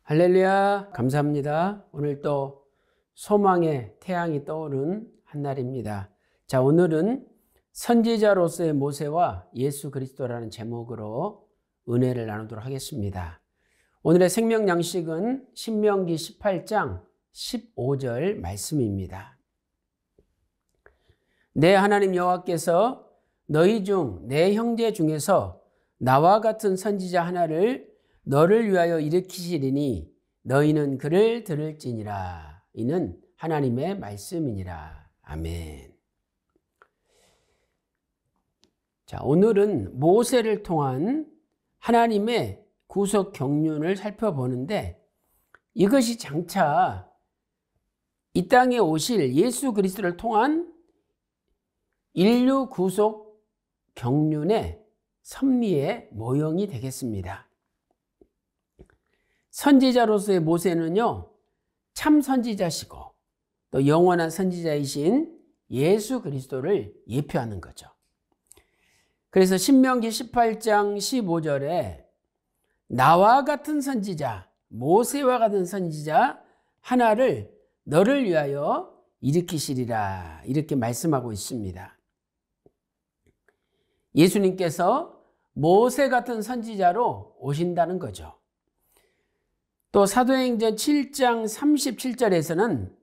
할렐루야, 감사합니다. 오늘 또 소망의 태양이 떠오른 한날입니다. 자, 오늘은 선지자로서의 모세와 예수 그리스도라는 제목으로 은혜를 나누도록 하겠습니다. 오늘의 생명 양식은 신명기 18장 15절 말씀입니다. 내 하나님 여호와께서 너희 중 내 형제 중에서 나와 같은 선지자 하나를 너를 위하여 일으키시리니 너희는 그를 들을지니라. 이는 하나님의 말씀이니라. 아멘. 자, 오늘은 모세를 통한 하나님의 구속 경륜을 살펴보는데 이것이 장차 이 땅에 오실 예수 그리스도를 통한 인류 구속 경륜의 섭리의 모형이 되겠습니다. 선지자로서의 모세는요, 참 선지자시고 또 영원한 선지자이신 예수 그리스도를 예표하는 거죠. 그래서 신명기 18장 15절에 나와 같은 선지자, 모세와 같은 선지자 하나를 너를 위하여 일으키시리라, 이렇게 말씀하고 있습니다. 예수님께서 모세 같은 선지자로 오신다는 거죠. 또 사도행전 7장 37절에서는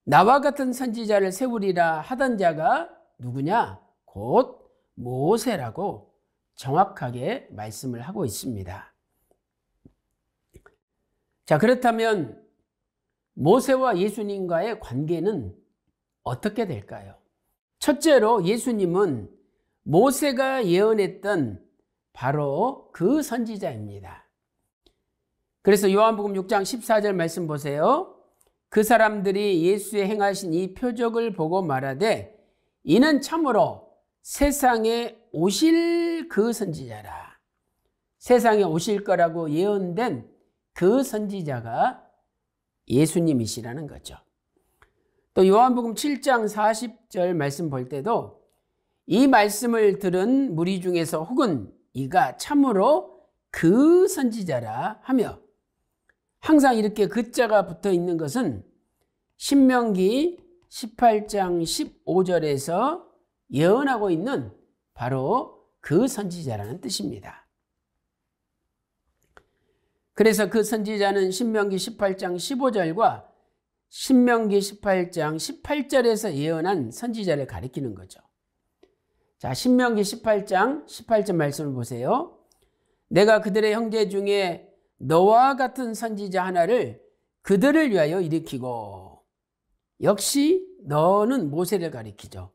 나와 같은 선지자를 세우리라 하던 자가 누구냐? 곧 모세라고 정확하게 말씀을 하고 있습니다. 자, 그렇다면 모세와 예수님과의 관계는 어떻게 될까요? 첫째로 예수님은 모세가 예언했던 바로 그 선지자입니다. 그래서 요한복음 6장 14절 말씀 보세요. 그 사람들이 예수의 행하신 이 표적을 보고 말하되 이는 참으로 세상에 오실 그 선지자라. 세상에 오실 거라고 예언된 그 선지자가 예수님이시라는 거죠. 또 요한복음 7장 40절 말씀 볼 때도 이 말씀을 들은 무리 중에서 혹은 이가 참으로 그 선지자라 하며 항상 이렇게 그자가 붙어 있는 것은 신명기 18장 15절에서 예언하고 있는 바로 그 선지자라는 뜻입니다. 그래서 그 선지자는 신명기 18장 15절과 신명기 18장 18절에서 예언한 선지자를 가리키는 거죠. 자, 신명기 18장 18절 말씀을 보세요. 내가 그들의 형제 중에 너와 같은 선지자 하나를 그들을 위하여 일으키고, 역시 너는 모세를 가리키죠.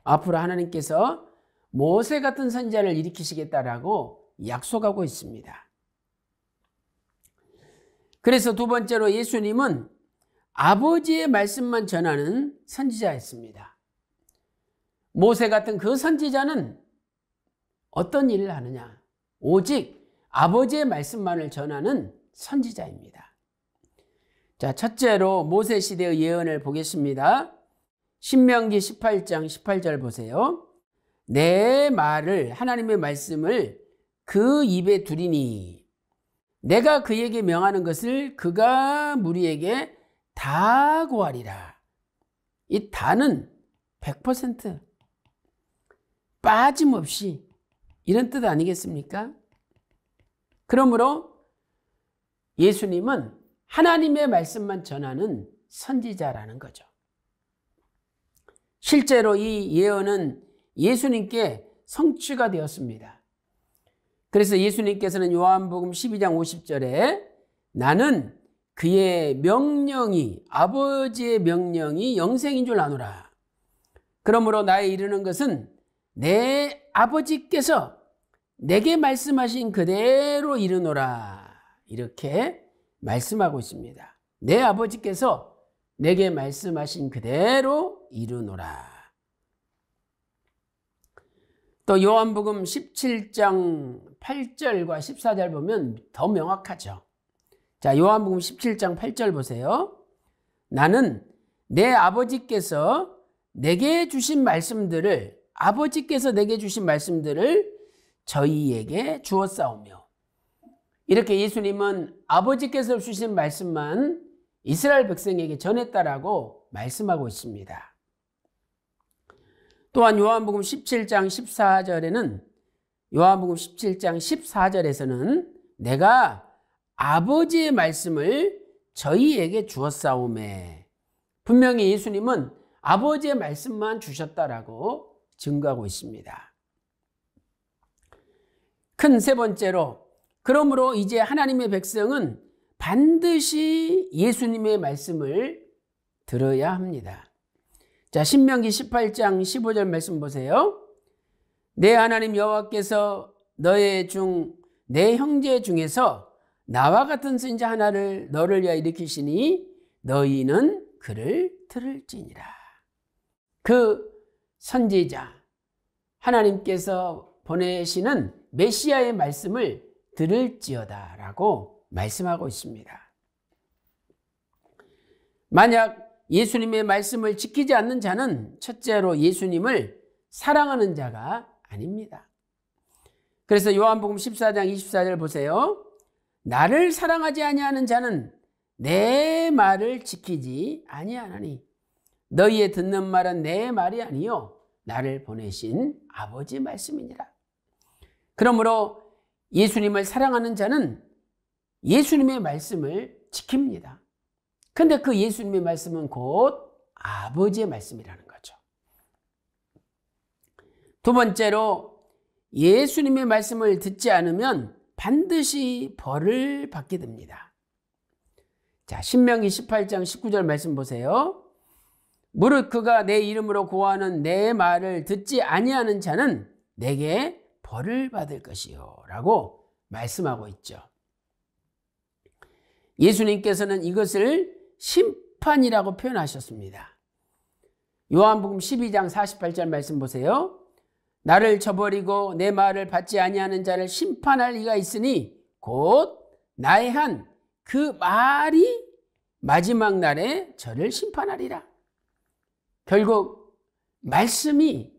앞으로 하나님께서 모세 같은 선지자를 일으키시겠다라고 약속하고 있습니다. 그래서 두 번째로 예수님은 아버지의 말씀만 전하는 선지자였습니다. 모세 같은 그 선지자는 어떤 일을 하느냐? 오직 아버지의 말씀만을 전하는 선지자입니다. 자, 첫째로 모세 시대의 예언을 보겠습니다. 신명기 18장 18절 보세요. 내 말을, 하나님의 말씀을 그 입에 두리니 내가 그에게 명하는 것을 그가 무리에게 다 고하리라. 이 다는 100% 빠짐없이 이런 뜻 아니겠습니까? 그러므로 예수님은 하나님의 말씀만 전하는 선지자라는 거죠. 실제로 이 예언은 예수님께 성취가 되었습니다. 그래서 예수님께서는 요한복음 12장 50절에 나는 그의 명령이, 아버지의 명령이 영생인 줄 아노라. 그러므로 나에 이르는 것은 내 아버지께서 내게 말씀하신 그대로 이르노라. 이렇게 말씀하고 있습니다. 내 아버지께서 내게 말씀하신 그대로 이르노라. 또 요한복음 17장 8절과 14절 보면 더 명확하죠. 자, 요한복음 17장 8절 보세요. 나는 내 아버지께서 내게 주신 말씀들을, 아버지께서 내게 주신 말씀들을 저희에게 주었사오며 이렇게 예수님은 아버지께서 주신 말씀만 이스라엘 백성에게 전했다라고 말씀하고 있습니다. 또한 요한복음 17장 14절에는 요한복음 17장 14절에서는 내가 아버지의 말씀을 저희에게 주었사오매, 분명히 예수님은 아버지의 말씀만 주셨다라고 증거하고 있습니다. 큰 세 번째로, 그러므로 이제 하나님의 백성은 반드시 예수님의 말씀을 들어야 합니다. 자, 신명기 18장 15절 말씀 보세요. 내 하나님 여호와께서 내 형제 중에서 나와 같은 선지자 하나를 너를 위하여 일으키시니 너희는 그를 들을지니라. 그 선지자, 하나님께서 보내시는 메시아의 말씀을 들을지어다 라고 말씀하고 있습니다. 만약 예수님의 말씀을 지키지 않는 자는 첫째로 예수님을 사랑하는 자가 아닙니다. 그래서 요한복음 14장 24절 보세요. 나를 사랑하지 아니하는 자는 내 말을 지키지 아니하나니 너희의 듣는 말은 내 말이 아니요 나를 보내신 아버지 말씀이니라. 그러므로 예수님을 사랑하는 자는 예수님의 말씀을 지킵니다. 근데 그 예수님의 말씀은 곧 아버지의 말씀이라는 거죠. 두 번째로, 예수님의 말씀을 듣지 않으면 반드시 벌을 받게 됩니다. 자, 신명기 18장 19절 말씀 보세요. 무릇 그가 내 이름으로 고하는 내 말을 듣지 아니하는 자는 내게 벌을 받을 것이요 라고 말씀하고 있죠. 예수님께서는 이것을 심판이라고 표현하셨습니다. 요한복음 12장 48절 말씀 보세요. 나를 저버리고 내 말을 받지 아니하는 자를 심판할 이가 있으니 곧 나의 한 그 말이 마지막 날에 저를 심판하리라. 결국 말씀이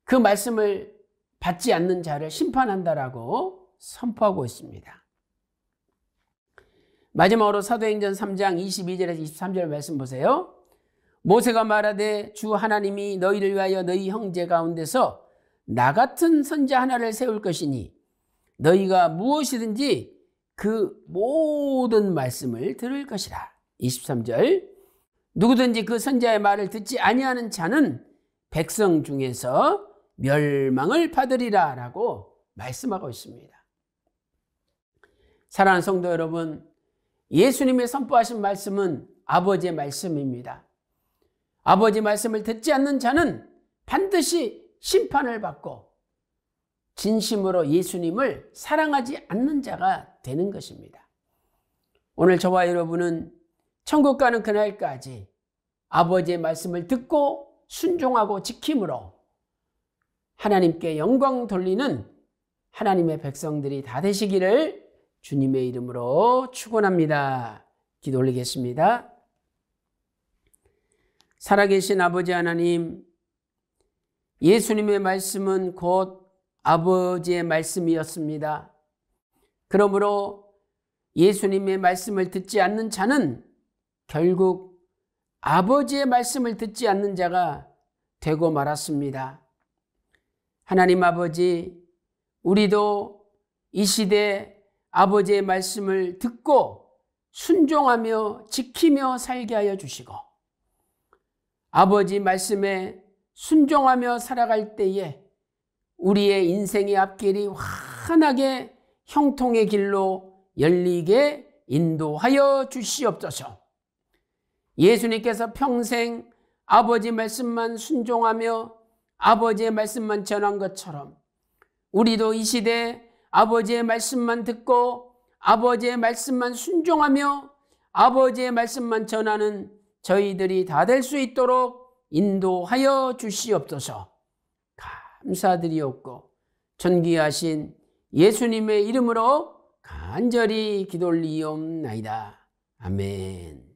그 말씀을 받지 않는 자를 심판한다라고 선포하고 있습니다. 마지막으로 사도행전 3장 22절에서 23절 말씀 보세요. 모세가 말하되 주 하나님이 너희를 위하여 너희 형제 가운데서 나 같은 선지자 하나를 세울 것이니 너희가 무엇이든지 그 모든 말씀을 들을 것이라. 23절 누구든지 그 선지자의 말을 듣지 아니하는 자는 백성 중에서 멸망을 받으리라 라고 말씀하고 있습니다. 사랑하는 성도 여러분, 예수님의 선포하신 말씀은 아버지의 말씀입니다. 아버지 말씀을 듣지 않는 자는 반드시 심판을 받고 진심으로 예수님을 사랑하지 않는 자가 되는 것입니다. 오늘 저와 여러분은 천국 가는 그날까지 아버지의 말씀을 듣고 순종하고 지킴으로 하나님께 영광 돌리는 하나님의 백성들이 다 되시기를 주님의 이름으로 축원합니다. 기도 올리겠습니다. 살아계신 아버지 하나님, 예수님의 말씀은 곧 아버지의 말씀이었습니다. 그러므로 예수님의 말씀을 듣지 않는 자는 결국 아버지의 말씀을 듣지 않는 자가 되고 말았습니다. 하나님 아버지, 우리도 이 시대 아버지의 말씀을 듣고 순종하며 지키며 살게 하여 주시고 아버지 말씀에 순종하며 살아갈 때에 우리의 인생의 앞길이 환하게 형통의 길로 열리게 인도하여 주시옵소서. 예수님께서 평생 아버지 말씀만 순종하며 아버지의 말씀만 전한 것처럼 우리도 이 시대 아버지의 말씀만 듣고 아버지의 말씀만 순종하며 아버지의 말씀만 전하는 저희들이 다 될 수 있도록 인도하여 주시옵소서. 감사드리옵고 존귀하신 예수님의 이름으로 간절히 기도 올리옵나이다. 아멘.